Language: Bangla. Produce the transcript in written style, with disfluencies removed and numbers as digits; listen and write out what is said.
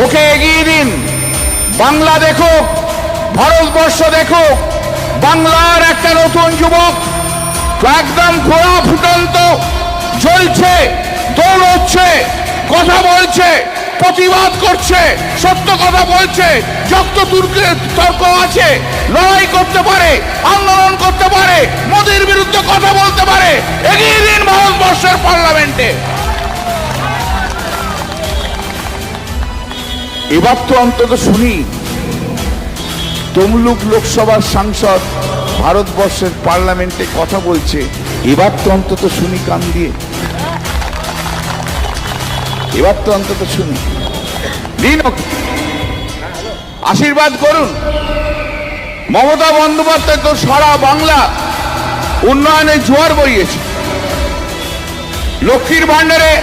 ওকে এগিয়ে দিন। বাংলা দেখুক, ভারতবর্ষ দেখুক, বাংলার একটা নতুন যুবক একদম খোলা ফুটন্ত জ্বলছে, দৌড়চ্ছে, কথা বলছে, প্রতিবাদ করছে, সত্য কথা বলছে, যত তর্ক আছে লড়াই করতে পারে, আন্দোলন করতে পারে, মোদির বিরুদ্ধে কথা বলতে পারে। এগিয়ে দিন ভারতবর্ষের পার্লামেন্টে। এবার তো অন্তত শুনি তমলুক লোকসভার সাংসদ ভারতবর্ষের পার্লামেন্টে কথা বলছে। এবার তো অন্তত শুনি কান দিয়ে, এবার তো অন্তত শুনি। দিন আশীর্বাদ করুন। মমতা বন্দ্যোপাধ্যায় তো সারা বাংলা উন্নয়নের জোয়ার বইয়েছে। লক্ষ্মীর ভান্ডারে